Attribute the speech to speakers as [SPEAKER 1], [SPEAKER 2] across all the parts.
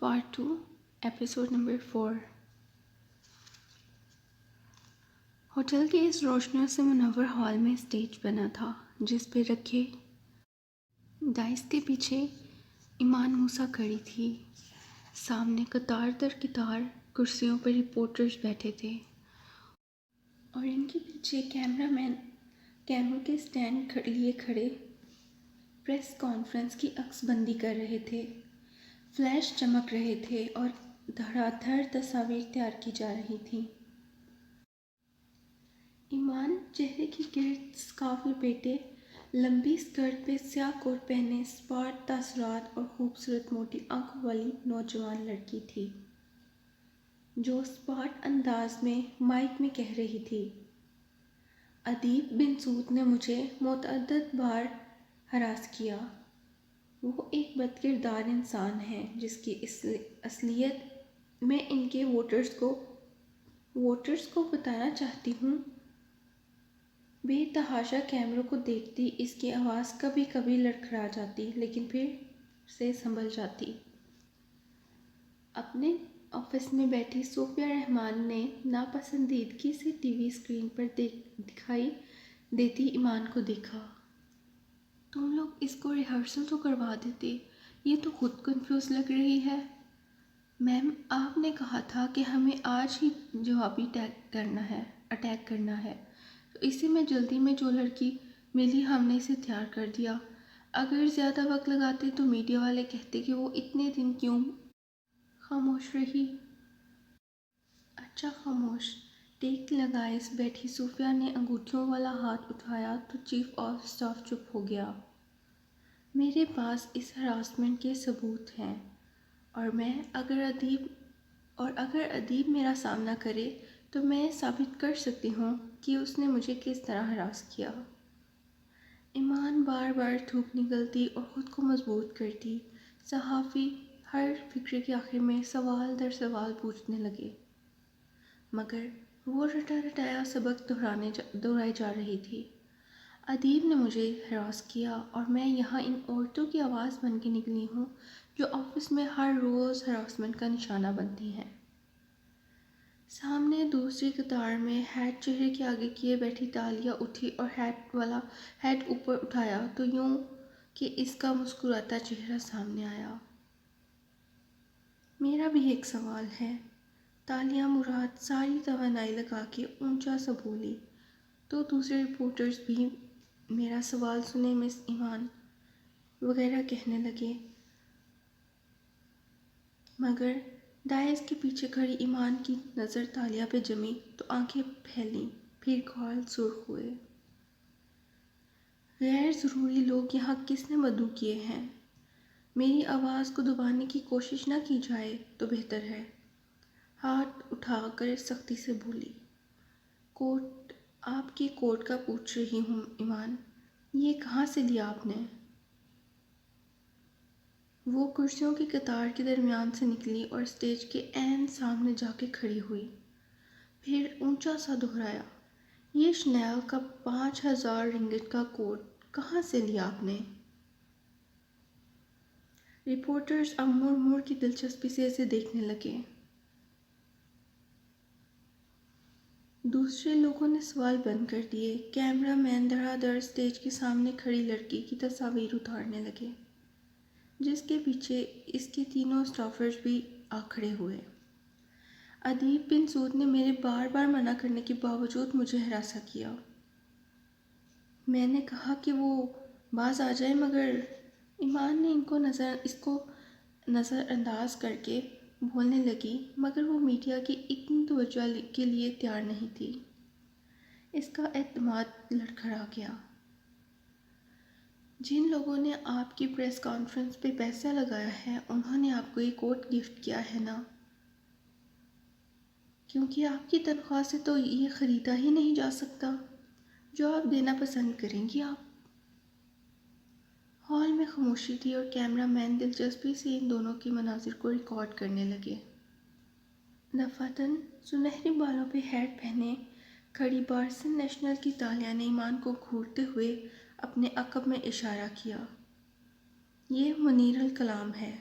[SPEAKER 1] Part 2 episode number 4۔ Hotel کی اس روشنیوں سے منور ہال میں اسٹیج بنا تھا جس پہ رکھے ڈائس کے پیچھے ایمان موسیٰ کھڑی تھی۔ سامنے قطار در قطار کرسیوں پر رپورٹرز بیٹھے تھے اور ان کے پیچھے کیمرہ مین کیمروں کے سٹینڈ لیے کھڑے پریس کانفرنس کی عکس بندی کر رہے تھے۔ فلیش چمک رہے تھے اور دھڑا دھڑ تصاویر تیار کی جا رہی تھیں۔ ایمان چہرے کی گرد سکارف لپیٹے، لمبی اسکرٹ پہ سیاہ کوٹ پہنے اسپاٹ تاثرات اور خوبصورت موٹی آنکھوں والی نوجوان لڑکی تھی جو اسپاٹ انداز میں مائک میں کہہ رہی تھی، ادیب بن سعود نے مجھے متعدد بار ہراس کیا۔ وہ ایک بد کردار انسان ہے جس کی اصلیت میں ان کے ووٹرز کو بتانا چاہتی ہوں۔ بے تحاشا کیمروں کو دیکھتی اس کی آواز کبھی کبھی لڑکھڑا جاتی لیکن پھر سے سنبھل جاتی۔ اپنے آفس میں بیٹھی صوفیہ رحمان نے ناپسندیدگی سے ٹی وی اسکرین پر دکھائی دیتی ایمان کو دیکھا۔ تم لوگ اس کو ریہرسل تو کروا دیتے، یہ تو خود کنفیوز لگ رہی ہے۔ میم آپ نے کہا تھا کہ ہمیں آج ہی جوابی اٹیک کرنا ہے، تو اسی میں جلدی میں جو لڑکی ملی ہم نے اسے تیار کر دیا۔ اگر زیادہ وقت لگاتے تو میڈیا والے کہتے کہ وہ اتنے دن کیوں خاموش رہی۔ اچھا خاموش۔ ٹیک لگائے بیٹھی صوفیہ نے انگوٹھیوں والا ہاتھ اٹھایا تو چیف آف اسٹاف چپ ہو گیا۔ میرے پاس اس ہراسمنٹ کے ثبوت ہیں اگر ادیب میرا سامنا کرے تو میں ثابت کر سکتی ہوں کہ اس نے مجھے کس طرح ہراس کیا۔ ایمان بار بار تھوک نگلتی اور خود کو مضبوط کرتی۔ صحافی ہر فقرے کے آخر میں سوال در سوال پوچھنے لگے مگر وہ رٹا رٹایا سبق دہرائی جا رہی تھی۔ ادیب نے مجھے ہراس کیا اور میں یہاں ان عورتوں کی آواز بن کے نکلی ہوں جو آفس میں ہر روز ہراسمنٹ کا نشانہ بنتی ہیں۔ سامنے دوسری قطار میں ہیٹ چہرے کے آگے کیے بیٹھی تالیہ اٹھی اور ہیٹ اوپر اٹھایا تو یوں کہ اس کا مسکراتا چہرہ سامنے آیا۔ میرا بھی ایک سوال ہے۔ تالیہ مراد ساری توانائی لگا کے اونچا سا بولی تو دوسرے رپورٹرز بھی میرا سوال سنیں مس ایمان وغیرہ کہنے لگے، مگر ڈائس کے پیچھے کھڑی ایمان کی نظر تالیہ پہ جمی تو آنکھیں پھیلیں، پھر کھال سرخ ہوئے۔ غیر ضروری لوگ یہاں کس نے مدعو کیے ہیں؟ میری آواز کو دبانے کی کوشش نہ کی جائے تو بہتر ہے۔ ہاتھ اٹھا کر سختی سے بولی، آپ کے کوٹ کا پوچھ رہی ہوں ایمان، یہ کہاں سے لیا آپ نے؟ وہ کرسیوں کی قطار کے درمیان سے نکلی اور اسٹیج کے عین سامنے جا کے کھڑی ہوئی، پھر اونچا سا دہرایا، یہ شنیل کا 5000 رنگٹ کا کوٹ کہاں سے لیا آپ نے؟ رپورٹرز اب مڑ مڑ کی دلچسپی سے اسے دیکھنے لگے۔ دوسرے لوگوں نے سوال بند کر دیے۔ کیمرہ مین دھڑا دھڑ اسٹیج کے سامنے کھڑی لڑکی کی تصاویر اتارنے لگے جس کے پیچھے اس کے تینوں اسٹافرز بھی آ کھڑے ہوئے۔ ادیب بن سعود نے میرے بار بار منع کرنے کے باوجود مجھے ہراساں کیا۔ میں نے کہا کہ وہ باز آ جائے مگر ایمان نے اس کو نظر انداز کر کے بولنے لگی مگر وہ میڈیا کی اتنی توجہ کے لیے تیار نہیں تھی۔ اس کا اعتماد لڑکھڑا گیا۔ جن لوگوں نے آپ کی پریس کانفرنس پہ پیسہ لگایا ہے انہوں نے آپ کو یہ کوٹ گفٹ کیا ہے نا؟ کیونکہ آپ کی تنخواہ سے تو یہ خریدا ہی نہیں جا سکتا۔ جو آپ دینا پسند کریں گی آپ۔ ہال میں خاموشی تھی اور کیمرہ مین دلچسپی سے ان دونوں کے مناظر کو ریکارڈ کرنے لگے۔ دفعتاً سنہرے بالوں پہ ہیٹ پہنے کھڑی بارسن نیشنل کی تالیہ نے ایمان کو گھورتے ہوئے اپنے عقب میں اشارہ کیا، یہ منیر الکلام ہے۔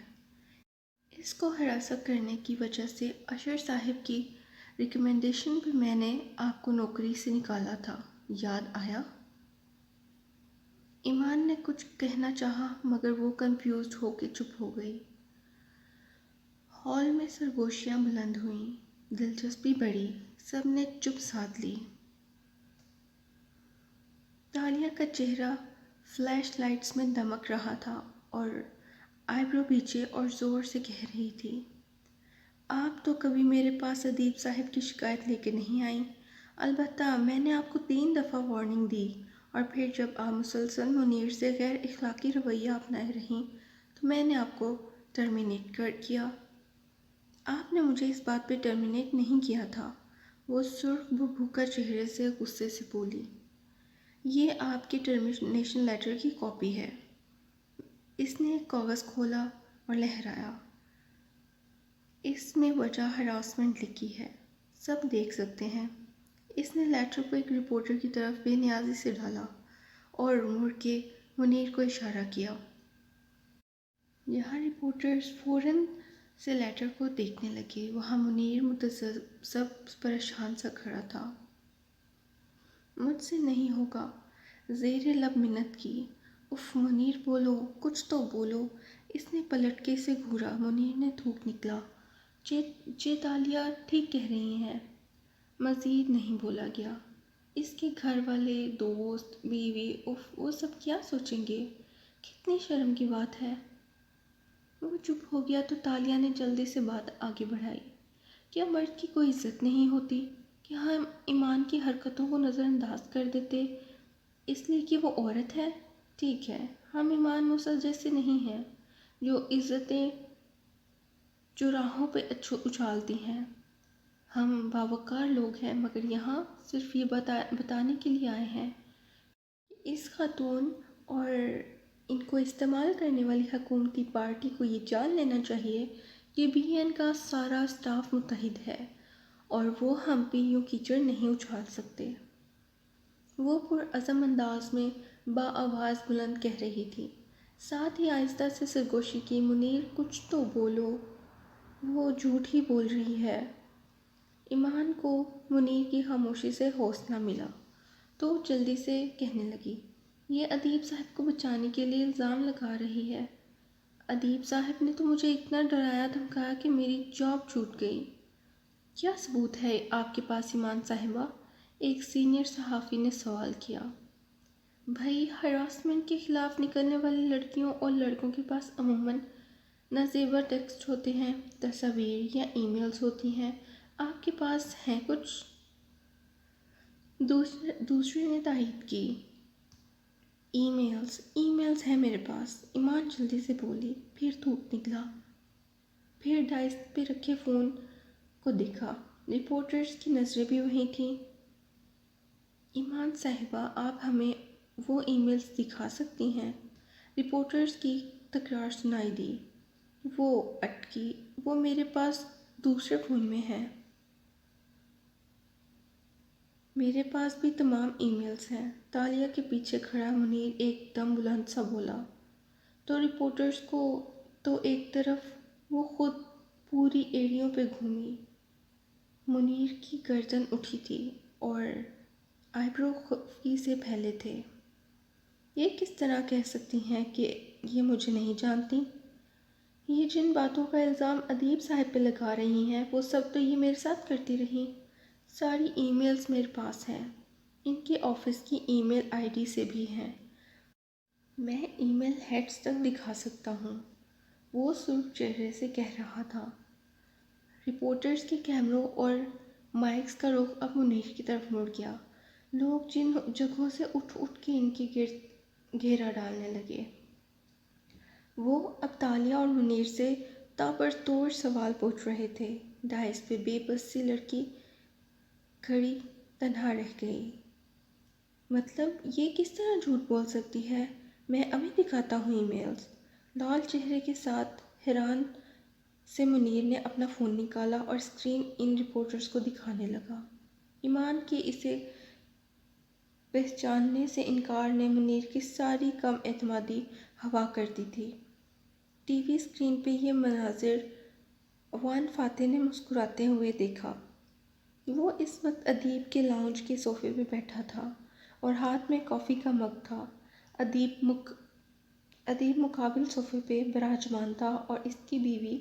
[SPEAKER 1] اس کو ہراساں کرنے کی وجہ سے اشر صاحب کی ریکمنڈیشن پہ میں نے آپ کو نوکری سے نکالا تھا، یاد آیا؟ ایمان نے کچھ کہنا چاہا مگر وہ کنفیوزڈ ہو کے چپ ہو گئی۔ ہال میں سرگوشیاں بلند ہوئیں، دلچسپی بڑھی، سب نے چپ سادھ لی۔ تالیہ کا چہرہ فلیش لائٹس میں دمک رہا تھا اور آئی برو بیچے اور زور سے کہہ رہی تھی، آپ تو کبھی میرے پاس ادیب صاحب کی شکایت لے کے نہیں آئیں۔ البتہ میں نے آپ کو 3 دفعہ وارننگ دی، اور پھر جب آپ مسلسل منیر سے غیر اخلاقی رویہ اپنائے رہیں تو میں نے آپ کو ٹرمینیٹ کیا۔ آپ نے مجھے اس بات پہ ٹرمینیٹ نہیں کیا تھا، وہ سرخ بھوکا چہرے سے غصے سے بولی۔ یہ آپ کے ٹرمینیشن لیٹر کی کاپی ہے۔ اس نے ایک کاغذ کھولا اور لہرایا۔ اس میں وجہ ہراسمنٹ لکھی ہے، سب دیکھ سکتے ہیں۔ اس نے لیٹر کو ایک رپورٹر کی طرف بے نیازی سے ڈالا اور مڑ کے منیر کو اشارہ کیا۔ یہاں رپورٹرز فوراً سے لیٹر کو دیکھنے لگے۔ وہاں منیر متذبذب پریشان سا کھڑا تھا۔ مجھ سے نہیں ہوگا، زیر لب منت کی۔ اف منیر بولو، کچھ تو بولو۔ اس نے پلٹ کے اسے گھورا۔ منیر نے تھوک نکلا، جے تالیہ ٹھیک کہہ رہی ہیں۔ مزید نہیں بولا گیا۔ اس کے گھر والے، دوست، بیوی، وہ سب کیا سوچیں گے؟ کتنی شرم کی بات ہے۔ وہ چپ ہو گیا تو تالیہ نے جلدی سے بات آگے بڑھائی۔ کیا مرد کی کوئی عزت نہیں ہوتی؟ کیا ہم ایمان کی حرکتوں کو نظر انداز کر دیتے اس لیے کہ وہ عورت ہے؟ ٹھیک ہے، ہم ایمان موسیٰ جیسے نہیں ہیں جو عزتیں چوراہوں پہ اچھالتی ہیں۔ ہم باوقار لوگ ہیں، مگر یہاں صرف یہ بتانے کے لیے آئے ہیں کہ اس خاتون اور ان کو استعمال کرنے والی حکومتی پارٹی کو یہ جان لینا چاہیے کہ بی این کا سارا اسٹاف متحد ہے اور وہ ہم پہ یوں کیچڑ نہیں اچھال سکتے۔ وہ پرعزم انداز میں آواز بلند کہہ رہی تھی، ساتھ ہی آہستہ سے سرگوشی کی، منیر کچھ تو بولو، وہ جھوٹ ہی بول رہی ہے۔ ایمان کو منیر کی خاموشی سے حوصلہ ملا تو جلدی سے کہنے لگی، یہ ادیب صاحب کو بچانے کے لیے الزام لگا رہی ہے۔ ادیب صاحب نے تو مجھے اتنا ڈرایا دھمکایا کہ میری جاب چھوٹ گئی۔ کیا ثبوت ہے آپ کے پاس ایمان صاحبہ؟ ایک سینئر صحافی نے سوال کیا۔ بھائی، ہراسمنٹ کے خلاف نکلنے والی لڑکیوں اور لڑکوں کے پاس عموماً نہ زیور ٹیکسٹ ہوتے ہیں، تصاویر یا ای میلز ہوتی ہیں۔ آپ کے پاس ہیں کچھ؟ دوسرے نے تائید کی۔ ای میلز ہیں میرے پاس، ایمان جلدی سے بولی، پھر تھوک نکلا۔ پھر ڈائس پہ رکھے فون کو دیکھا۔ رپورٹرز کی نظریں بھی وہیں تھیں۔ ایمان صاحبہ، آپ ہمیں وہ ای میلز دکھا سکتی ہیں؟ رپورٹرز کی تکرار سنائی دی۔ وہ اٹکی، وہ میرے پاس دوسرے فون میں ہے۔ میرے پاس بھی تمام ای میلز ہیں۔ تالیہ کے پیچھے کھڑا منیر ایک دم بلند سا بولا۔ تو رپورٹرز کو تو ایک طرف، وہ خود پوری ایڑیوں پہ گھومی۔ منیر کی گردن اٹھی تھی اور آئی برو خفگی سے پھیلے تھے۔ یہ کس طرح کہہ سکتی ہیں کہ یہ مجھے نہیں جانتی؟ یہ جن باتوں کا الزام ادیب صاحب پہ لگا رہی ہیں وہ سب تو یہ میرے ساتھ کرتی رہیں۔ ساری ای میلز میرے پاس ہیں، ان کے آفس کی ای میل آئی ڈی سے بھی ہیں۔ میں ای میل ہیڈز تک دکھا سکتا ہوں، وہ سرخ چہرے سے کہہ رہا تھا۔ رپورٹرز کے کیمروں اور مائکس کا رخ اب منیر کی طرف مڑ گیا۔ لوگ جن جگہوں سے اٹھ کے ان کے گرد گھیرا ڈالنے لگے۔ وہ اب تالیہ اور منیر سے تابڑتوڑ سوال پوچھ رہے تھے۔ ڈائس پہ بے بس سی لڑکی کھڑی تنہا رہ گئی۔ مطلب یہ کس طرح جھوٹ بول سکتی ہے؟ میں ابھی دکھاتا ہوں ای میلز۔ لال چہرے کے ساتھ حیران سے منیر نے اپنا فون نکالا اور اسکرین ان رپورٹرز کو دکھانے لگا۔ ایمان کے اسے پہچاننے سے انکار نے منیر کی ساری کم اعتمادی ہوا کر دی تھی۔ ٹی وی اسکرین پہ یہ مناظر وان فاتح نے مسکراتے ہوئے دیکھا۔ وہ اس وقت ادیب کے لاؤنج کے صوفے پہ بیٹھا تھا اور ہاتھ میں کافی کا مگ تھا۔ ادیب مقابل صوفے پہ براجمان تھا اور اس کی بیوی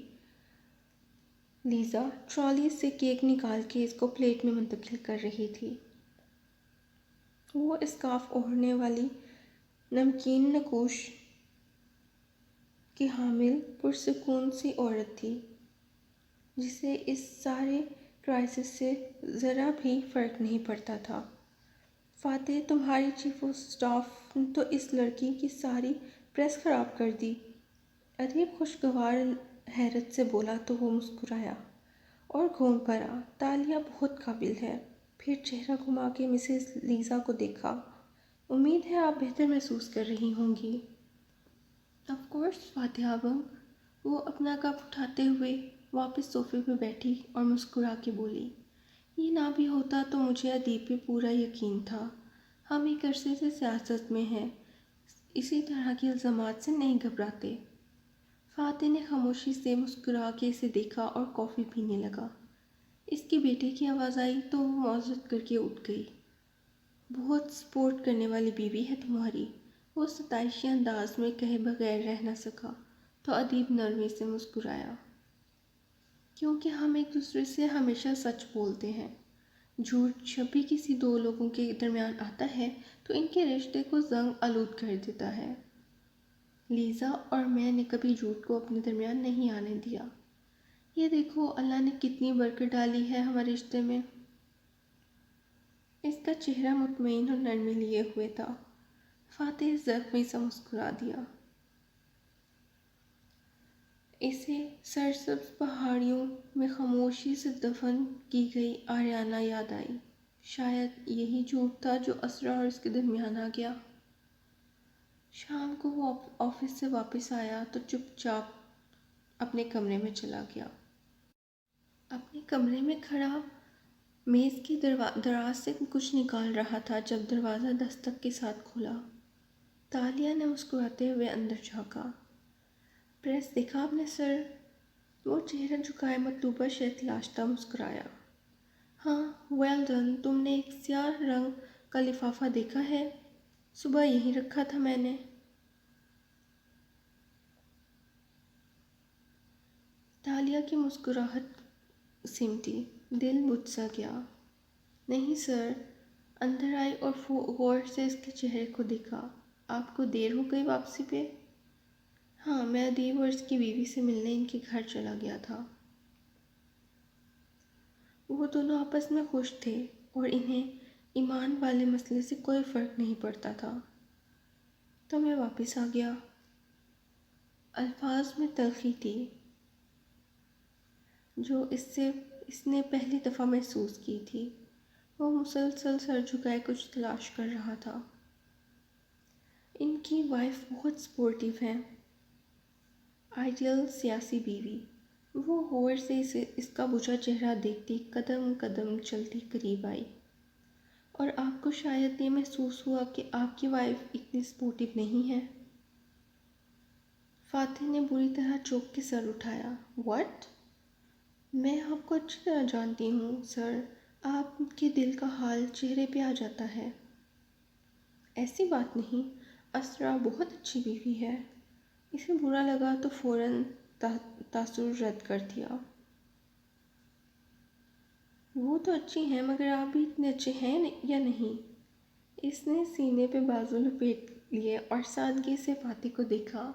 [SPEAKER 1] لیزا ٹرالی سے کیک نکال کے اس کو پلیٹ میں منتقل کر رہی تھی۔ وہ اسکارف اوڑھنے والی نمکین نقوش کی حامل پرسکون سی عورت تھی جسے اس سارے کرائسس سے ذرا بھی فرق نہیں پڑتا تھا۔ فاتح، تمہاری چیف آف سٹاف نے تو اس لڑکی کی ساری پریس خراب کر دی۔ ادیب خوشگوار حیرت سے بولا تو وہ مسکرایا اور گھوم پڑا۔ تالیہ بہت قابل ہے۔ پھر چہرہ گھما کے مسز لیزا کو دیکھا۔ امید ہے آپ بہتر محسوس کر رہی ہوں گی۔ آف کورس فاتحہ بیگم، وہ اپنا کپ اٹھاتے ہوئے واپس صوفے پہ بیٹھی اور مسکرا کے بولی، یہ نہ بھی ہوتا تو مجھے ادیب پہ پورا یقین تھا۔ ہم ایک عرصے سے سیاست میں ہیں، اسی طرح کے الزامات سے نہیں گھبراتے۔ فاتح نے خاموشی سے مسکرا کے اسے دیکھا اور کافی پینے لگا۔ اس کے بیٹے کی آواز آئی تو وہ معذرت کر کے اٹھ گئی۔ بہت سپورٹ کرنے والی بیوی ہے تمہاری، وہ ستائشی انداز میں کہے بغیر رہ نہ سکا تو ادیب نرمی سے مسکرایا۔ کیونکہ ہم ایک دوسرے سے ہمیشہ سچ بولتے ہیں۔ جھوٹ جب بھی کسی دو لوگوں کے درمیان آتا ہے تو ان کے رشتے کو زنگ آلود کر دیتا ہے۔ لیزا اور میں نے کبھی جھوٹ کو اپنے درمیان نہیں آنے دیا۔ یہ دیکھو اللہ نے کتنی برکت ڈالی ہے ہمارے رشتے میں۔ اس کا چہرہ مطمئن اور نرمی لیے ہوئے تھا۔ فاتح زخمی سا مسکرا دیا۔ اسے سرسبز پہاڑیوں میں خاموشی سے دفن کی گئی آریانا یاد آئی۔ شاید یہی جھوٹ تھا جو اسرا اور اس کے درمیان آ گیا۔ شام کو وہ آفس سے واپس آیا تو چپ چاپ اپنے کمرے میں چلا گیا۔ اپنے کمرے میں کھڑا میز کی دراز سے کچھ نکال رہا تھا جب دروازہ دستک کے ساتھ کھلا۔ تالیہ نے مسکراتے ہوئے اندر جھانکا۔ پریس دیکھا آپ نے سر؟ وہ چہرہ جھکائے مطلوبہ شے تلاشتا مسکرایا۔ ہاں، ویل ڈن۔ تم نے ایک سیاہ رنگ کا لفافہ دیکھا ہے؟ صبح یہیں رکھا تھا میں نے۔ تالیہ کی مسکراہٹ سمٹی، دل بجھ سا گیا۔ نہیں سر۔ اندر آئی اور غور سے اس کے چہرے کو دیکھا۔ آپ کو دیر ہو گئی واپسی پہ؟ ہاں، میں ادیب اور اس کی بیوی سے ملنے ان کے گھر چلا گیا تھا۔ وہ دونوں آپس میں خوش تھے اور انہیں ایمان والے مسئلے سے کوئی فرق نہیں پڑتا تھا۔ تو میں واپس آ گیا۔ الفاظ میں تلخی تھی جو اس نے پہلی دفعہ محسوس کی تھی۔ وہ مسلسل سر جھکائے کچھ تلاش کر رہا تھا۔ ان کی وائف بہت سپورٹیو ہے، آئیڈیل سیاسی بیوی۔ وہ غور سے اس کا بجھا چہرہ دیکھتی قدم قدم چلتی قریب آئی۔ اور آپ کو شاید یہ محسوس ہوا کہ آپ کی وائف اتنی سپورٹیو نہیں ہے۔ فاتح نے بری طرح چونک کے سر اٹھایا۔ واٹ؟ میں آپ کو اچھی طرح جانتی ہوں سر، آپ کے دل کا حال چہرے پہ آ جاتا ہے۔ ایسی بات نہیں، اسرا بہت اچھی بیوی ہے۔ اسے برا لگا تو فوراً تاثر رد کر دیا۔ وہ تو اچھی ہیں مگر آپ بھی اتنے اچھے ہیں یا نہیں؟ اس نے سینے پہ بازو لپیٹ لیے اور سادگی سے فاتح کو دیکھا۔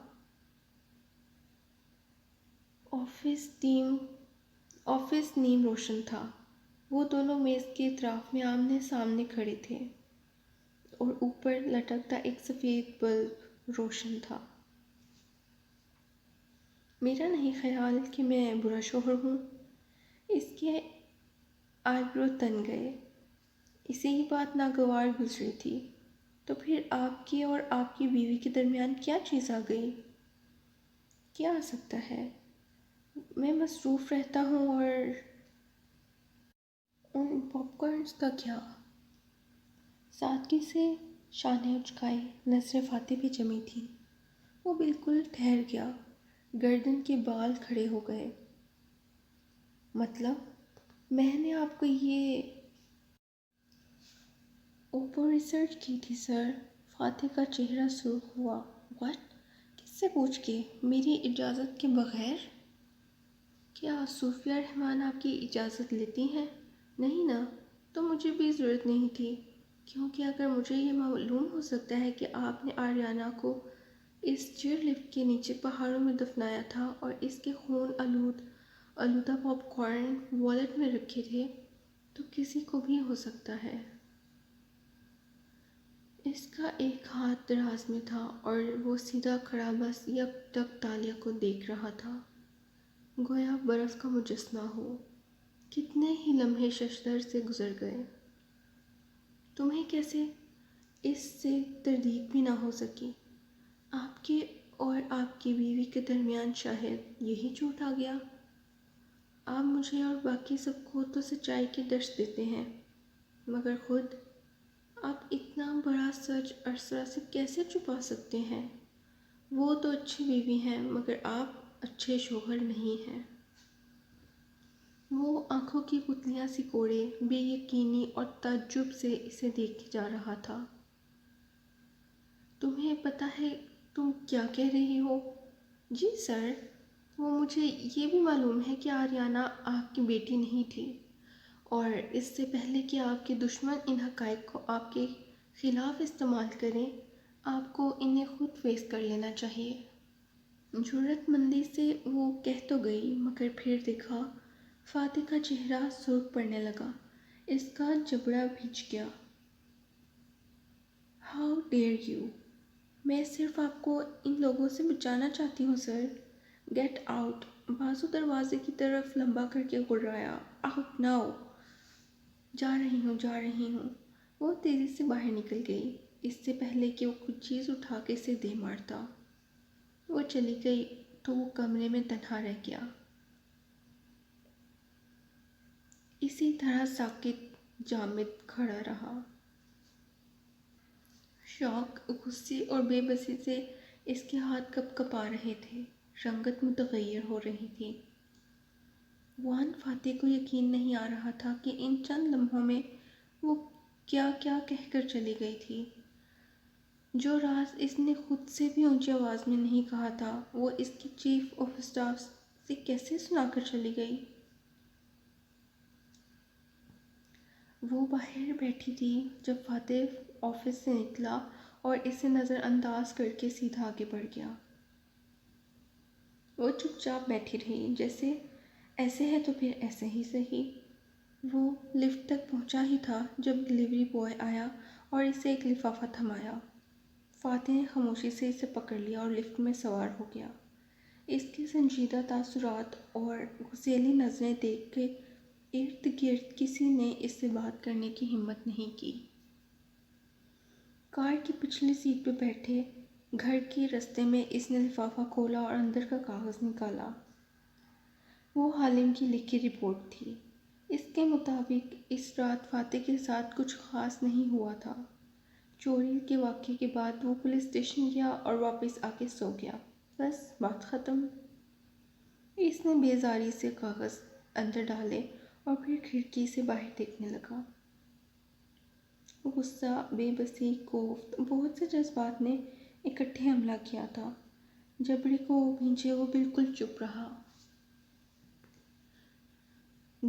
[SPEAKER 1] آفس نیم روشن تھا۔ وہ دونوں میز کے اطراف میں آمنے سامنے کھڑے تھے اور اوپر لٹکتا ایک سفید بلب روشن تھا۔ میرا نہیں خیال کہ میں برا شوہر ہوں۔ اس کے آئیبرو تن گئے۔ اسے یہ بات ناگوار گزری تھی۔ تو پھر آپ کی اور آپ کی بیوی کے درمیان کیا چیز آ گئی؟ کیا آ سکتا ہے؟ میں مصروف رہتا ہوں اور ان پاپ کارنز کا کیا؟ سادگی سے شانے اچکائے نظریں فاتح پہ جمی تھیں۔ وہ بالکل ٹھہر گیا، گردن کے بال کھڑے ہو گئے۔ مطلب میں نے آپ کو یہ اوپر ریسرچ کی تھی سر۔ فاتح کا چہرہ سرخ ہوا۔ واٹ؟ کس سے پوچھ کے؟ میری اجازت کے بغیر؟ کیا صوفیہ رحمان آپ کی اجازت لیتی ہیں؟ نہیں نا، تو مجھے بھی ضرورت نہیں تھی، کیونکہ اگر مجھے یہ معلوم ہو سکتا ہے کہ آپ نے آریانہ کو اس چیئر لفٹ کے نیچے پہاڑوں میں دفنایا تھا اور اس کے خون آلودہ پاپ کارن والیٹ میں رکھے تھے، تو کسی کو بھی ہو سکتا ہے۔ اس کا ایک ہاتھ دراز میں تھا اور وہ سیدھا کھڑا بس یک ٹک تالیہ کو دیکھ رہا تھا، گویا برف کا مجسمہ ہو۔ کتنے ہی لمحے ششدر سے گزر گئے۔ تمہیں کیسے اس سے تردید بھی نہ ہو سکی؟ آپ کے اور آپ کی بیوی کے درمیان شاید یہی چوٹ آ گیا؟ آپ مجھے اور باقی سب کو تو سچائی کے درس دیتے ہیں، مگر خود آپ اتنا بڑا سچ ارسلہ سے کیسے چھپا سکتے ہیں؟ وہ تو اچھی بیوی ہیں، مگر آپ اچھے شوہر نہیں ہیں۔ وہ آنکھوں کی پتلیاں سکوڑے بے یقینی اور تعجب سے اسے دیکھے جا رہا تھا۔ تمہیں پتہ ہے تم کیا کہہ رہی ہو؟ جی سر، وہ مجھے یہ بھی معلوم ہے کہ آریانہ آپ کی بیٹی نہیں تھی، اور اس سے پہلے کہ آپ کے دشمن ان حقائق کو آپ کے خلاف استعمال کریں، آپ کو انہیں خود فیس کر لینا چاہیے۔ جرأت مندی سے وہ کہہ تو گئی، مگر پھر دیکھا فاتح کا چہرہ سرخ پڑنے لگا، اس کا جبڑا بھیج گیا۔ How dare you! میں صرف آپ کو ان لوگوں سے بچانا چاہتی ہوں سر۔ Get out! بازو دروازے کی طرف لمبا کر کے گڑگڑایا۔ Out now! جا رہی ہوں۔ وہ تیزی سے باہر نکل گئی، اس سے پہلے کہ وہ کچھ چیز اٹھا کے اسے دے مارتا۔ وہ چلی گئی تو وہ کمرے میں تنہا رہ گیا۔ اسی طرح ساکت جامد کھڑا رہا۔ شوق، غصے اور بے بسی سے اس کے ہاتھ کپ کپا رہے تھے، رنگت متغیر ہو رہی تھی۔ وان فاتح کو یقین نہیں آ رہا تھا کہ ان چند لمحوں میں وہ کیا کیا کہہ کر چلی گئی تھی۔ جو راز اس نے خود سے بھی اونچی آواز میں نہیں کہا تھا، وہ اس کی چیف آف اسٹاف سے کیسے سنا کر چلی گئی؟ وہ باہر بیٹھی تھی جب فاتح آفس سے نکلا اور اسے نظر انداز کر کے سیدھا آگے بڑھ گیا۔ وہ چپ چاپ بیٹھی رہی، جیسے ایسے ہے تو پھر ایسے ہی صحیح۔ وہ لفٹ تک پہنچا ہی تھا جب ڈلیوری بوائے آیا اور اسے ایک لفافہ تھمایا۔ فاتح نے خاموشی سے اسے پکڑ لیا اور لفٹ میں سوار ہو گیا۔ اس کے سنجیدہ تاثرات اور غصیلی نظریں دیکھ کے ارد گرد کسی نے اس سے بات کرنے کی ہمت نہیں کی۔ کار کی پچھلی سیٹ پہ بیٹھے گھر کے رستے میں اس نے لفافہ کھولا اور اندر کا کاغذ نکالا۔ وہ حالم کی لکھی رپورٹ تھی۔ اس کے مطابق اس رات فاتح کے ساتھ کچھ خاص نہیں ہوا تھا۔ چوری کے واقعے کے بعد وہ پولیس اسٹیشن گیا اور واپس آ کے سو گیا، بس بات ختم۔ اس نے بیزاری سے کاغذ اندر ڈالے اور پھر کھڑکی سے باہر دیکھنے لگا۔ غصہ، بے بسی، کوفت، بہت سے جذبات نے اکٹھے حملہ کیا تھا۔ جبڑے کو بھینچے وہ بالکل چپ رہا۔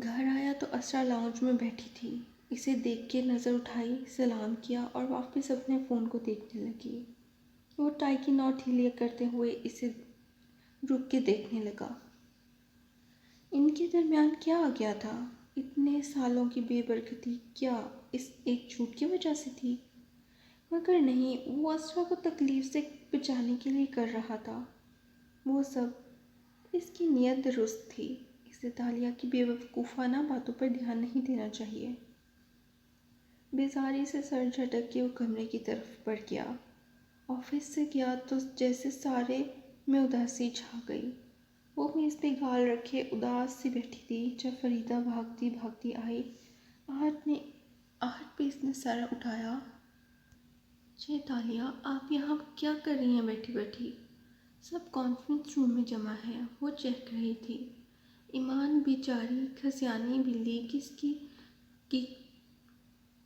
[SPEAKER 1] گھر آیا تو اسرا لاؤنج میں بیٹھی تھی۔ اسے دیکھ کے نظر اٹھائی، سلام کیا اور واپس اپنے فون کو دیکھنے لگی۔ وہ ٹائی کی نوٹ ہلیا کرتے ہوئے اسے رک کے دیکھنے لگا۔ ان کے درمیان کیا آ گیا تھا؟ اتنے سالوں کی بے برکتی کیا اس ایک جھوٹ کی وجہ سے تھی؟ مگر نہیں، وہ اسرا کو تکلیف سے بچانے کے لیے کر رہا تھا۔ وہ سب اس کی نیت درست تھی۔ اسے تالیہ کی بے وقوفانہ باتوں پر دھیان نہیں دینا چاہیے۔ بیزاری سے سر جھٹک کے وہ کمرے کی طرف بڑھ گیا۔ آفس سے گیا تو جیسے سارے میں اداسی چھا گئی۔ وہ میز پہ گال رکھے اداس سی بیٹھی تھی جب فریدہ بھاگتی بھاگتی آئی۔ آہٹ پہ اس نے سر اٹھایا۔ جی تالیہ، آپ یہاں کیا کر رہی ہیں بیٹھی بیٹھی؟ سب کانفرنس روم میں جمع ہے، وہ چہک رہی تھی۔ ایمان بیچاری کھسیانی بلی کس کی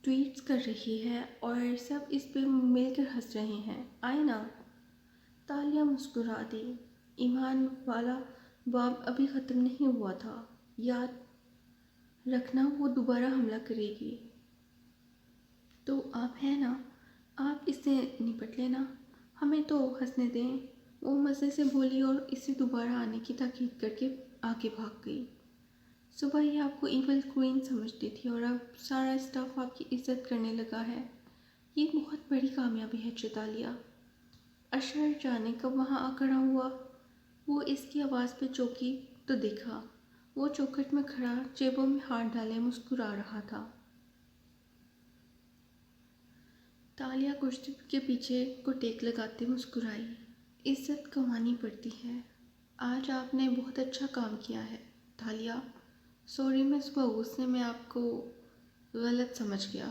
[SPEAKER 1] ٹویٹس کر رہی ہے اور سب اس پہ مل کر ہنس رہے ہیں، آئے نا۔ تالیہ مسکرا دی۔ ایمان والا باب ابھی ختم نہیں ہوا تھا، یاد رکھنا وہ دوبارہ حملہ کرے گی تو آپ ہیں نا، آپ اس سے نپٹ لینا، ہمیں تو ہنسنے دیں۔ وہ مزے سے بولی اور اسے دوبارہ آنے کی تاکید کر کے آگے بھاگ گئی۔ صبح ہی آپ کو ایول کوئین سمجھتی تھی اور اب سارا اسٹاف آپ کی عزت کرنے لگا ہے، یہ بہت بڑی کامیابی ہے چیتالیہ۔ اشر جانے کب وہاں آ کھڑا ہوا، وہ اس کی آواز پہ چونکی تو دیکھا، وہ چوکھٹ میں کھڑا جیبوں میں ہاتھ ڈالے مسکرا رہا تھا۔ تالیہ کرسی کے پیچھے کو ٹیک لگاتے مسکرائی۔ عزت کمانی پڑتی ہے، آج آپ نے بہت اچھا کام کیا ہے تالیہ۔ سوری، میں صبح غصے میں آپ کو غلط سمجھ گیا۔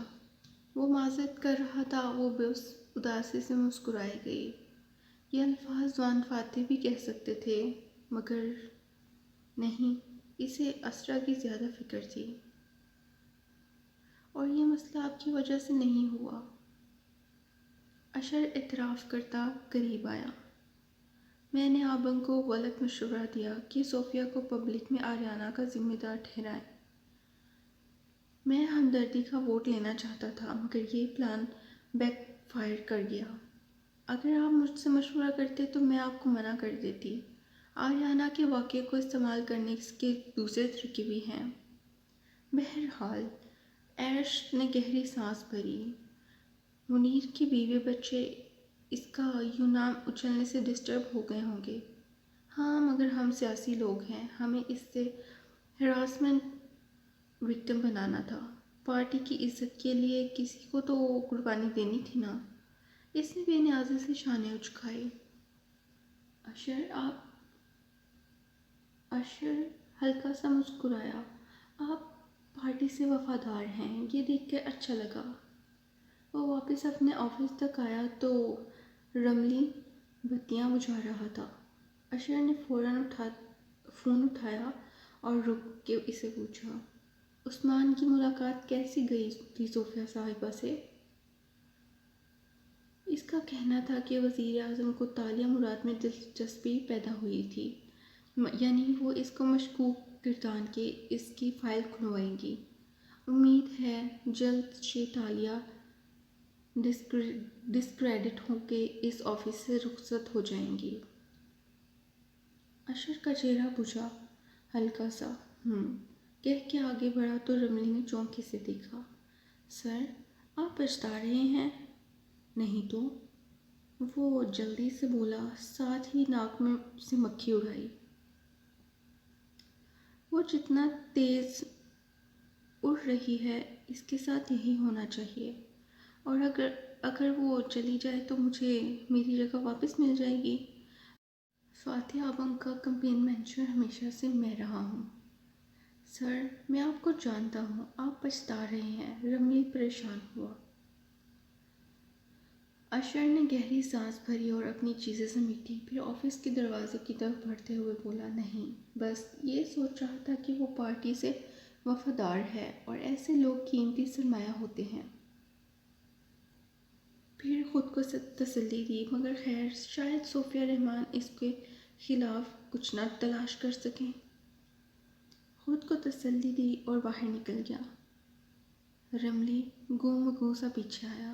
[SPEAKER 1] وہ معذرت کر رہا تھا، وہ بے اداسی سے مسکرائے گئی۔ یہ الفاظ جوان فاتح بھی کہہ سکتے تھے، مگر نہیں، اسے اسرا کی زیادہ فکر تھی، اور یہ مسئلہ آپ کی وجہ سے نہیں ہوا۔ اشر اعتراف کرتا قریب آیا۔ میں نے آبنگ کو غلط مشورہ دیا کہ صوفیہ کو پبلک میں آریانہ کا ذمہ دار ٹھہرائیں۔ میں ہمدردی کا ووٹ لینا چاہتا تھا، مگر یہ پلان بیک فائر کر گیا۔ اگر آپ مجھ سے مشورہ کرتے تو میں آپ کو منع کر دیتی۔ آریانہ کے واقعے کو استعمال کرنے کے دوسرے طریقے بھی ہیں۔ بہرحال، ایش نے گہری سانس بھری۔ منیر کے بیوے بچے اس کا یوں نام اچھلنے سے ڈسٹرب ہو گئے ہوں گے۔ ہاں، مگر ہم سیاسی لوگ ہیں، ہمیں اس سے ہراسمنٹ وکٹم بنانا تھا۔ پارٹی کی عزت کے لیے کسی کو تو قربانی دینی تھی نا۔ اس نے بے نیازی سے شانے اچکائے۔ اشر ہلکا سا مسکرایا۔ آپ پارٹی سے وفادار ہیں، یہ دیکھ کر اچھا لگا۔ وہ واپس اپنے آفس تک آیا تو رملی بتیاں بجھا رہا تھا۔ اشر نے فوراً فون اٹھایا اور رک کے اسے پوچھا، عثمان کی ملاقات کیسی گئی تھی صوفیہ صاحبہ سے؟ اس کا کہنا تھا کہ وزیر اعظم کو تالیہ مراد میں دلچسپی پیدا ہوئی تھی، یعنی وہ اس کو مشکوک گردان کے اس کی فائل کھلوائیں گی۔ امید ہے جلد سے تالیہ ڈسکریڈٹ ہو کے اس آفس سے رخصت ہو جائیں گی۔ اشر کا چہرہ بجھا ہلکا سا کہہ کے آگے بڑھا تو رملی نے چونکے سے دیکھا۔ سر، آپ پچھتا رہے ہیں؟ نہیں تو، وہ جلدی سے بولا، ساتھ ہی ناک میں سے مکھی اڑائی۔ وہ جتنا تیز اڑ رہی ہے اس کے ساتھ یہی ہونا چاہیے، اور اگر وہ چلی جائے تو مجھے میری جگہ واپس مل جائے گی۔ فاتح آبنگ کا کمپین مینیجر ہمیشہ سے میں رہا ہوں۔ سر، میں آپ کو جانتا ہوں، آپ پچھتا رہے ہیں۔ رملی پریشان ہوا۔ اشر نے گہری سانس بھری اور اپنی چیزیں سمیٹی، پھر آفس کے دروازے کی طرف بڑھتے ہوئے بولا، نہیں، بس یہ سوچ رہا تھا کہ وہ پارٹی سے وفادار ہے اور ایسے لوگ قیمتی سرمایہ ہوتے ہیں۔ پھر خود کو تسلی دی، مگر خیر، شاید صوفیہ رحمان اس کے خلاف کچھ نہ تلاش کر سکیں۔ خود کو تسلی دی اور باہر نکل گیا۔ رملی گو سا پیچھے آیا۔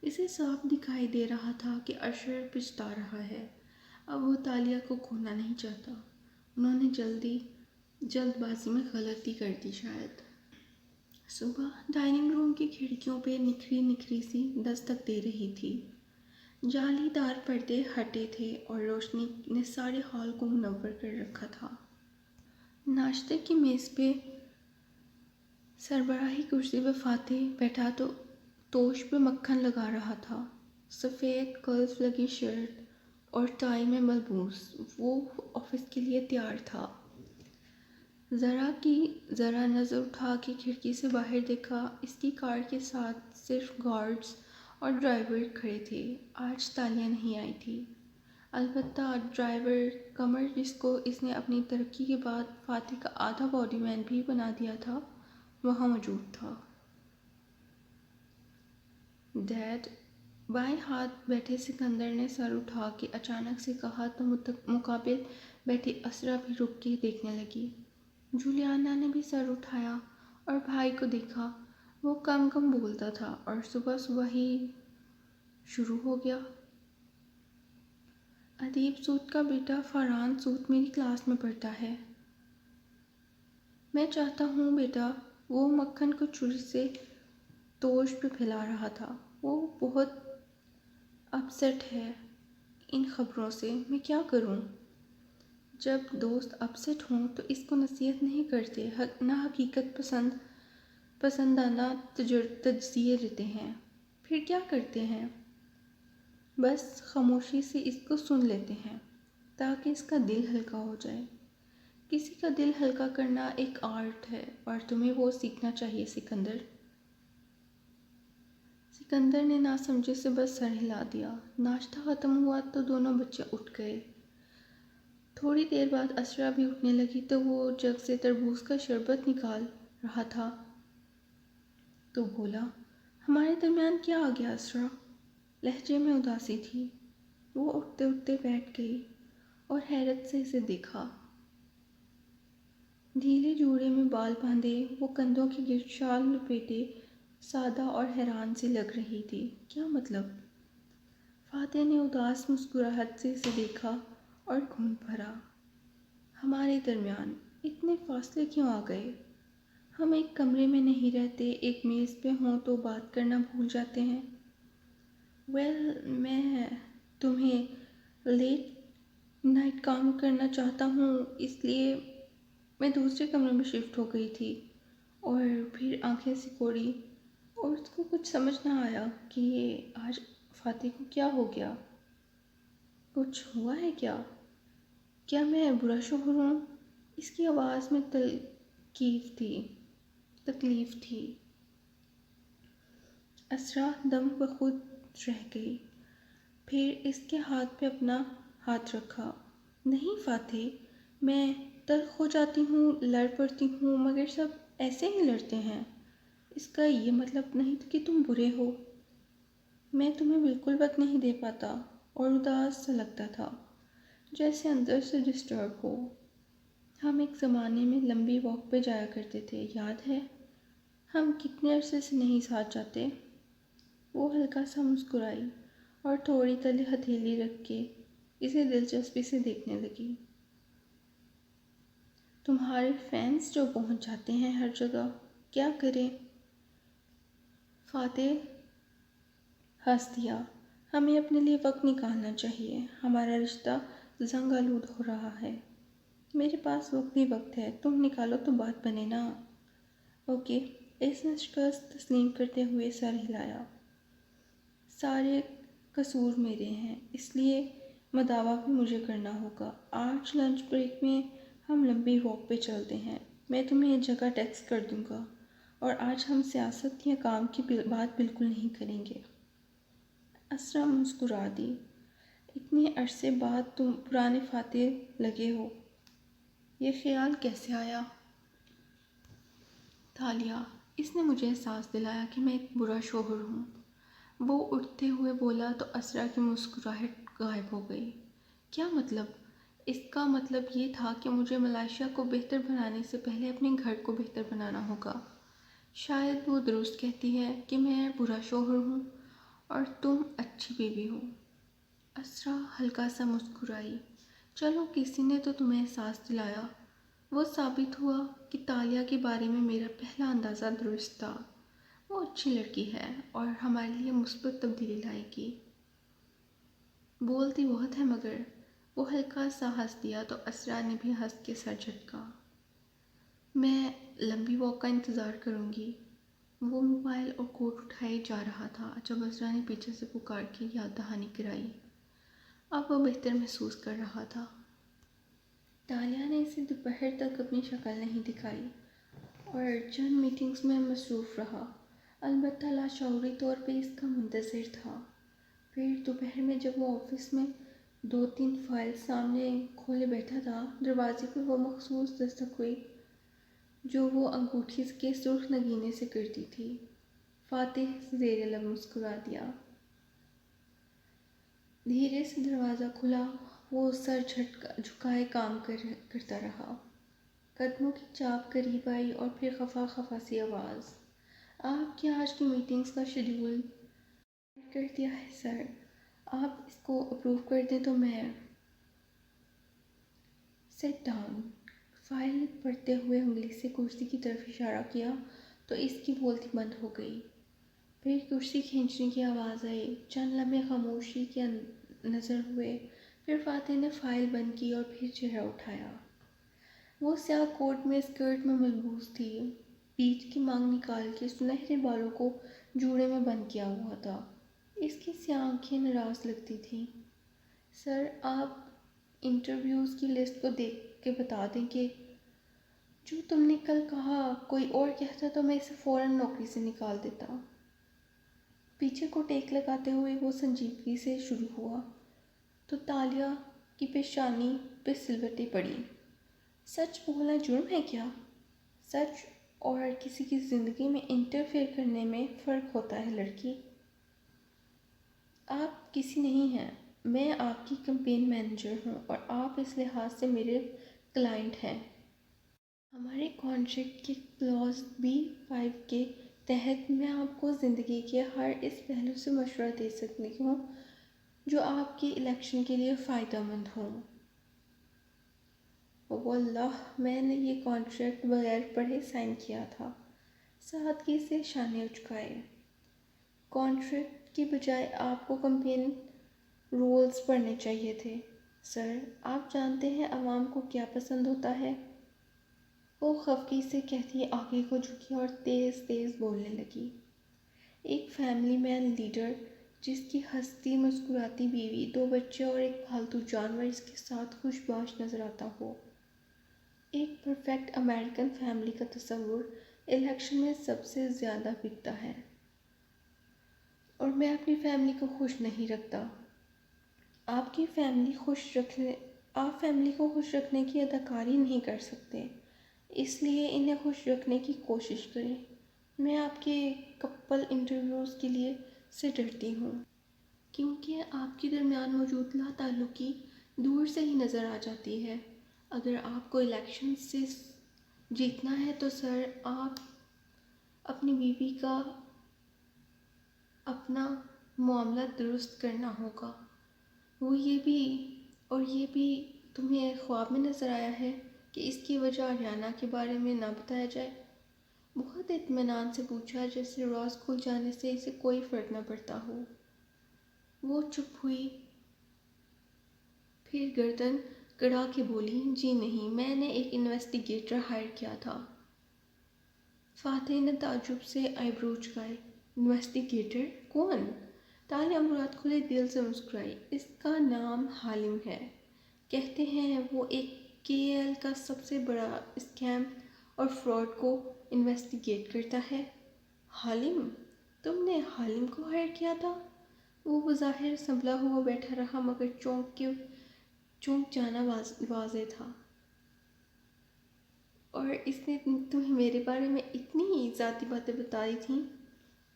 [SPEAKER 1] اسے صاف دکھائی دے رہا تھا کہ اشر پچھتا رہا ہے، اب وہ تالیہ کو کھونا نہیں چاہتا۔ انہوں نے جلد بازی میں غلطی کر دی شاید۔ صبح ڈائننگ روم کی کھڑکیوں پہ نکھری سی دستک دے رہی تھی۔ جالی دار پردے ہٹے تھے اور روشنی نے سارے ہال کو منور کر رکھا تھا۔ ناشتے کی میز پہ سربراہی کرسی پہ فاتح بیٹھا تو توش پہ مکھن لگا رہا تھا۔ سفید کلف لگی شرٹ اور ٹائی میں ملبوس، وہ آفس کے لیے تیار تھا۔ ذرا نظر اٹھا کے کھڑکی سے باہر دیکھا، اس کی کار کے ساتھ صرف گارڈز اور ڈرائیور کھڑے تھے۔ آج تالیہ نہیں آئی تھی۔ البتہ ڈرائیور قمر، جس کو اس نے اپنی ترقی کے بعد فاتح کا آدھا باڈی مین بھی بنا دیا تھا، وہاں موجود تھا۔ ڈیڈ، بائیں ہاتھ بیٹھے سکندر نے سر اٹھا کے اچانک سے کہا تو مقابل بیٹھی اسرا بھی رک کے دیکھنے لگی۔ جولیانا نے بھی سر اٹھایا اور بھائی کو دیکھا۔ وہ کم کم بولتا تھا اور صبح صبح ہی شروع ہو گیا۔ ادیب سود کا بیٹا فاران سود میری کلاس میں پڑھتا ہے۔ میں چاہتا ہوں بیٹا، وہ مکھن کو چھری سے توش پہ پھیلا رہا تھا۔ وہ بہت اپسیٹ ہے ان خبروں سے، میں کیا کروں؟ جب دوست اپسیٹ ہوں تو اس کو نصیحت نہیں کرتے، نہ حقیقت پسندانہ تجزیے دیتے ہیں۔ پھر کیا کرتے ہیں؟ بس خاموشی سے اس کو سن لیتے ہیں تاکہ اس کا دل ہلکا ہو جائے۔ کسی کا دل ہلکا کرنا ایک آرٹ ہے اور تمہیں وہ سیکھنا چاہیے سکندر۔ سکندر نے نہ سمجھے سے بس سر ہلا دیا۔ ناشتہ ختم ہوا تو دونوں بچے اٹھ گئے۔ تھوڑی دیر بعد اسرا بھی اٹھنے لگی تو وہ جگ سے تربوز کا شربت نکال رہا تھا تو بولا، ہمارے درمیان کیا آ گیا اسرا؟ لہجے میں اداسی تھی۔ وہ اٹھتے اٹھتے بیٹھ گئی اور حیرت سے اسے دیکھا۔ ڈھیلے جوڑے میں بال باندھے، وہ کندھوں کے گرد شال لپیٹے سادہ اور حیران سی لگ رہی تھی۔ کیا مطلب؟ فاتح نے اداس مسکراہٹ سے اسے دیکھا اور گھون بھرا۔ ہمارے درمیان اتنے فاصلے کیوں آ گئے؟ ہم ایک کمرے میں نہیں رہتے، ایک میز پہ ہوں تو بات کرنا بھول جاتے ہیں۔ میں تمہیں لیٹ نائٹ کام کرنا چاہتا ہوں، اس لیے میں دوسرے کمرے میں شفٹ ہو گئی تھی۔ اور پھر آنکھیں سکوڑی اور اس کو کچھ سمجھ نہ آیا کہ یہ آج فاتح کو کیا ہو گیا۔ کچھ ہوا ہے کیا؟ کیا میں برا شوہر ہوں؟ اس کی آواز میں تکلیف تھی۔ اسرا دم بخود رہ گئی، پھر اس کے ہاتھ پہ اپنا ہاتھ رکھا۔ نہیں فاتح، میں تلخ ہو جاتی ہوں، لڑ پڑتی ہوں، مگر سب ایسے ہی لڑتے ہیں۔ اس کا یہ مطلب نہیں کہ تم برے ہو۔ میں تمہیں بالکل وقت نہیں دے پاتا اور اداس سا لگتا تھا، جیسے اندر سے ڈسٹرب ہو۔ ہم ایک زمانے میں لمبی واک پہ جایا کرتے تھے، یاد ہے؟ ہم کتنے عرصے سے نہیں ساتھ جاتے؟ وہ ہلکا سا مسکرائی اور تھوڑی تلے ہتھیلی رکھ کے اسے دلچسپی سے دیکھنے لگی۔ تمہارے فینس جو پہنچ جاتے ہیں ہر جگہ، کیا کریں؟ فاتح ہنس دیا۔ ہمیں اپنے لیے وقت نکالنا چاہیے، ہمارا رشتہ زنگ آلود ہو رہا ہے۔ میرے پاس وقت ہی وقت ہے، تم نکالو تو بات بنے نا۔ اوکے، اس نے شکست تسلیم کرتے ہوئے سر ہلایا۔ سارے قصور میرے ہیں، اس لیے مداوا بھی مجھے کرنا ہوگا۔ آج لنچ بریک میں ہم لمبی واک پہ چلتے ہیں، میں تمہیں ایک جگہ ٹیکسٹ کر دوں گا، اور آج ہم سیاست یا کام کی بات بالکل نہیں کریں گے۔ اسرا مسکرا دی۔ اتنے عرصے بعد تم پرانے فاتح لگے ہو۔ یہ خیال کیسے آیا؟ تالیہ، اس نے مجھے احساس دلایا کہ میں ایک برا شوہر ہوں۔ وہ اٹھتے ہوئے بولا تو اسرا کی مسکراہٹ غائب ہو گئی۔ کیا مطلب؟ اس کا مطلب یہ تھا کہ مجھے ملائیشیا کو بہتر بنانے سے پہلے اپنے گھر کو بہتر بنانا ہوگا۔ شاید وہ درست کہتی ہے کہ میں برا شوہر ہوں اور تم اچھی بیوی ہو۔ اسرا ہلکا سا مسکرائی۔ چلو، کسی نے تو تمہیں احساس دلایا۔ وہ ثابت ہوا کہ تالیہ کے بارے میں میرا پہلا اندازہ درست تھا۔ وہ اچھی لڑکی ہے اور ہمارے لیے مثبت تبدیلی لائے گی۔ بولتی بہت ہے مگر۔ وہ ہلکا سا ہنس دیا تو اسرا نے بھی ہنس کے سر جھٹکا۔ میں لمبی واک کا انتظار کروں گی۔ وہ موبائل اور کوٹ اٹھائے جا رہا تھا جب اسرا نے پیچھے سے پکار کے یاد دہانی کرائی۔ اب وہ بہتر محسوس کر رہا تھا۔ تالیہ نے اسے دوپہر تک اپنی شکل نہیں دکھائی اور چند میٹنگز میں مصروف رہا، البتہ لاشعوری طور پہ اس کا منتظر تھا۔ پھر دوپہر میں جب وہ آفس میں 2-3 فائل سامنے کھولے بیٹھا تھا، دروازے پر وہ مخصوص دستک ہوئی جو وہ انگوٹھی کے سرخ نگینے سے کرتی تھی۔ فاتح زیر لب مسکرا دیا۔ دھیرے سے دروازہ کھلا، وہ سر جھکائے کام کرتا رہا۔ قدموں کی چاپ قریب آئی اور پھر خفا خفا سی آواز، آپ کی آج کی میٹنگز کا شیڈول کر دیا ہے سر، آپ اس کو اپروو کر دیں تو میں سیٹ ڈاؤن۔ فائل پڑھتے ہوئے انگلی سے کرسی کی طرف اشارہ کیا تو اس کی بولتی بند ہو گئی۔ پھر کرسی کھینچنے کی آواز آئی، چند لمحے خاموشی کے نظر ہوئے، پھر فاتح نے فائل بند کی اور پھر چہرہ اٹھایا۔ وہ سیاہ کوٹ میں اسکرٹ میں ملبوس تھی، پیٹھ کی مانگ نکال کے سنہرے بالوں کو جوڑے میں بند کیا ہوا تھا۔ اس کی سیاہ آنکھیں ناراض لگتی تھیں۔ سر، آپ انٹرویوز کی لسٹ کو دیکھ کے بتا دیں کہ جو تم نے کل کہا کوئی اور کہتا تو میں اسے فوراً نوکری سے نکال دیتا۔ پیچھے کو ٹیک لگاتے ہوئے وہ سنجیدگی سے شروع ہوا تو تالیہ کی پیشانی پہ سلوٹیں پڑی۔ سچ بولنا جرم ہے کیا؟ سچ اور کسی کی زندگی میں انٹرفیئر کرنے میں فرق ہوتا ہے لڑکی۔ آپ کسی نہیں ہیں، میں آپ کی کمپین مینیجر ہوں اور آپ اس لحاظ سے میرے کلائنٹ ہیں۔ ہمارے کانٹریکٹ کے کلاز B5 کے تحت میں آپ کو زندگی کے ہر اس پہلو سے مشورہ دے سکتی ہوں جو آپ کے الیکشن کے لیے فائدہ مند ہوں۔ واللہ میں نے یہ کانٹریکٹ بغیر پڑھے سائن کیا تھا۔ سادگی سے شانے اچکائے۔ کانٹریکٹ کی بجائے آپ کو کمپین رولز پڑھنے چاہیے تھے۔ سر، آپ جانتے ہیں عوام کو کیا پسند ہوتا ہے؟ وہ خفگی سے کہتی آگے کو جھکی اور تیز تیز بولنے لگی۔ ایک فیملی مین لیڈر جس کی ہنستی مسکراتی بیوی، 2 بچے اور ایک پالتو جانور اس کے ساتھ خوش باش نظر آتا ہو۔ ایک پرفیکٹ امریکن فیملی کا تصور الیکشن میں سب سے زیادہ بکتا ہے، اور میں اپنی فیملی کو خوش نہیں رکھتا۔ آپ فیملی کو خوش رکھنے کی اداکاری نہیں کر سکتے، اس لیے انہیں خوش رکھنے کی کوشش کریں۔ میں آپ کے کپل انٹرویوز کے لیے سے ڈرتی ہوں کیونکہ آپ کے درمیان موجود لا تعلقی دور سے ہی نظر آ جاتی ہے۔ اگر آپ کو الیکشن سے جیتنا ہے تو سر، آپ اپنی بیوی کا اپنا معاملہ درست کرنا ہوگا۔ یہ بھی تمہیں خواب میں نظر آیا ہے کہ اس کی وجہ آریانہ کے بارے میں نہ بتایا جائے؟ بہت اطمینان سے پوچھا، جیسے راز کھل جانے سے اسے کوئی فرق نہ پڑتا ہو۔ وہ چپ ہوئی، پھر گردن گڑا کے بولی، جی نہیں، میں نے ایک انویسٹیگیٹر ہائر کیا تھا۔ فاتح نے تعجب سے آئی برو جھکائے۔ انویسٹیگیٹر؟ کون؟ تالیہ مراد کھلے دل سے مسکرائی۔ اس کا نام حالم ہے۔ کہتے ہیں وہ ایک KL کا سب سے بڑا اسکیم اور فراڈ کو انویسٹیگیٹ کرتا ہے۔ حالم؟ تم نے حالم کو ہائر کیا تھا؟ وہ بظاہر سنبھلا ہوا بیٹھا رہا مگر چونک جانا واضح تھا۔ اور اس نے تمہیں میرے بارے میں اتنی ذاتی باتیں بتائی تھیں؟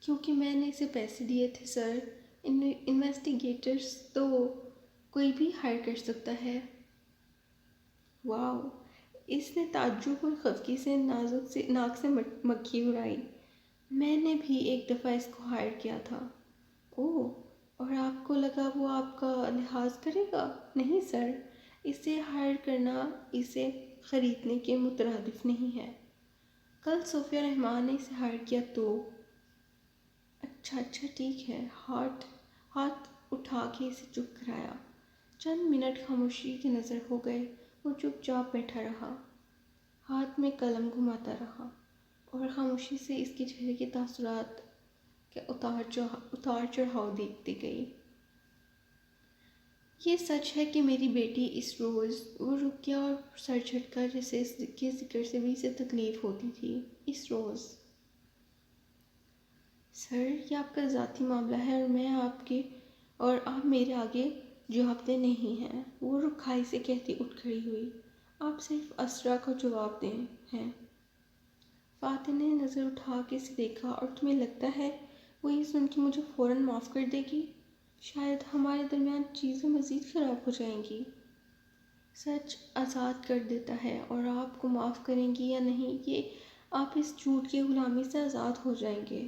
[SPEAKER 1] کیونکہ میں نے اسے پیسے دیے تھے سر۔ انویسٹیگیٹرز تو کوئی بھی ہائر کر سکتا ہے۔ واو! اس نے تعجب اور خفگی سے ناک سے مکھی اڑائی۔ میں نے بھی ایک دفعہ اس کو ہائر کیا تھا۔ اوہ! اور آپ کو لگا وہ آپ کا لحاظ کرے گا؟ نہیں سر، اسے ہائر کرنا اسے خریدنے کے مترادف نہیں ہے۔ کل صوفیہ رحمان نے اسے ہائر کیا تو؟ اچھا ٹھیک ہے۔ ہاتھ اٹھا کے اسے چپ کرایا۔ چند منٹ خاموشی کے نظر ہو گئے۔ وہ چپ چاپ بیٹھا رہا، ہاتھ میں قلم گھماتا رہا اور خاموشی سے اس کے چہرے کے تاثرات کے اتار چڑھاؤ دیکھتی گئی۔ یہ سچ ہے کہ میری بیٹی اس روز، وہ رک گیا اور سر جھٹکا جیسے اس کے ذکر سے بھی اسے تکلیف ہوتی تھی۔ اس روز؟ سر، یہ آپ کا ذاتی معاملہ ہے اور آپ میرے آگے جوابدہ نہیں ہیں، وہ رکھائی سے کہتی اٹھ کھڑی ہوئی۔ آپ صرف اسرا کو جواب دیں ہیں۔ فاتح نے نظر اٹھا کے اسے دیکھا، اور تمہیں لگتا ہے وہ یہ سن کے مجھے فوراً معاف کر دے گی؟ شاید ہمارے درمیان چیزیں مزید خراب ہو جائیں گی۔ سچ آزاد کر دیتا ہے، اور آپ کو معاف کریں گی یا نہیں، یہ آپ اس جھوٹ کی غلامی سے آزاد ہو جائیں گے،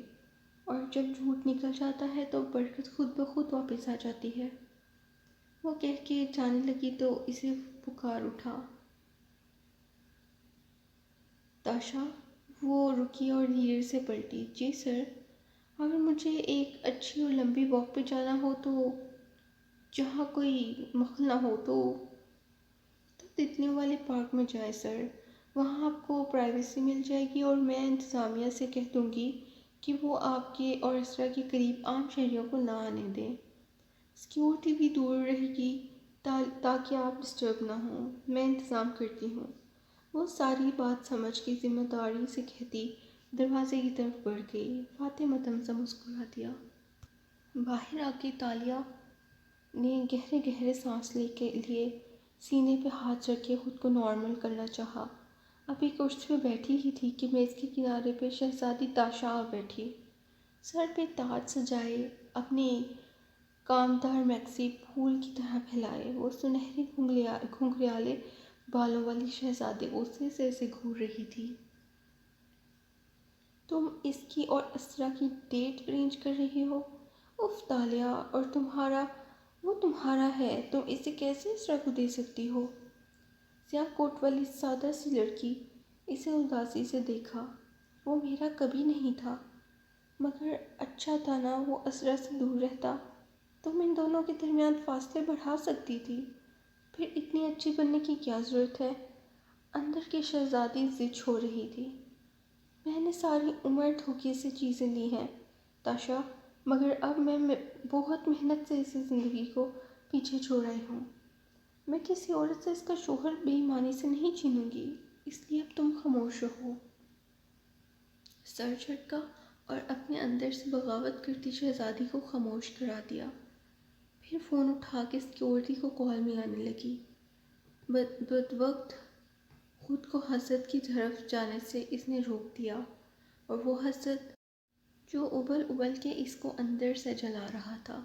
[SPEAKER 1] اور جب جھوٹ نکل جاتا ہے تو برکت خود بخود واپس آ جاتی ہے۔ وہ کہہ کے جانے لگی تو اسے پکار اٹھا، تاشا۔ وہ رکی اور دھیرے سے پلٹی۔ جی سر، اگر مجھے ایک اچھی اور لمبی واک پہ جانا ہو تو جہاں کوئی مخل نہ ہو تو تتلیوں والے پارک میں جائیں سر، وہاں آپ کو پرائیویسی مل جائے گی، اور میں انتظامیہ سے کہہ دوں گی کہ وہ آپ کے اور اسرا کے قریب عام شہریوں کو نہ آنے دیں۔ سیکیورٹی بھی دور رہے گی تاکہ آپ ڈسٹرب نہ ہوں، میں انتظام کرتی ہوں۔ وہ ساری بات سمجھ کے ذمہ داری سے کہتی دروازے کی طرف بڑھ گئی۔ فاتح متمم سا مسکرا دیا۔ باہر آ کے تالیہ نے گہرے گہرے سانس لیے سینے پہ ہاتھ رکھ کے خود کو نارمل کرنا چاہا۔ ابھی کرسی پہ بیٹھی ہی تھی کہ میز کے کنارے پہ شہزادی تاشا آ بیٹھی، سر پہ تاج سجائے، اپنی کامدار میکسی پھول کی طرح پھیلائے۔ وہ سنہرے گھنگریالے بالوں والی شہزادی غصے سے اسے گھور رہی تھی۔ تم اس کی اور اسرا کی ڈیٹ ارینج کر رہی ہو؟ اف تالیہ، اور وہ تمہارا ہے، تم اسے کیسے اسرا کو دے سکتی ہو؟ سیاہ کوٹ والی سادہ سی لڑکی اسے اداسی سے دیکھا۔ وہ میرا کبھی نہیں تھا، مگر اچھا تھا نا وہ اسرا سے دور رہتا، تم ان دونوں کے درمیان فاصلے بڑھا سکتی تھی، پھر اتنی اچھی بننے کی کیا ضرورت ہے؟ اندر کی شہزادی ضد چھوڑ رہی تھی۔ میں نے ساری عمر دھوکے سے چیزیں لی ہیں تاشا، مگر اب میں بہت محنت سے اسی زندگی کو پیچھے چھوڑ آئی ہوں۔ میں کسی عورت سے اس کا شوہر بے ایمانی سے نہیں چھینوں گی، اس لیے اب تم خاموش رہو۔ سر جھٹکا اور اپنے اندر سے بغاوت کرتی شہزادی کو خاموش کرا دیا۔ پھر فون اٹھا کے سیکیورٹی کو کال ملانے لگی۔ بدوقت خود کو حسد کی طرف جانے سے اس نے روک دیا، اور وہ حسد جو ابل ابل کے اس کو اندر سے جلا رہا تھا۔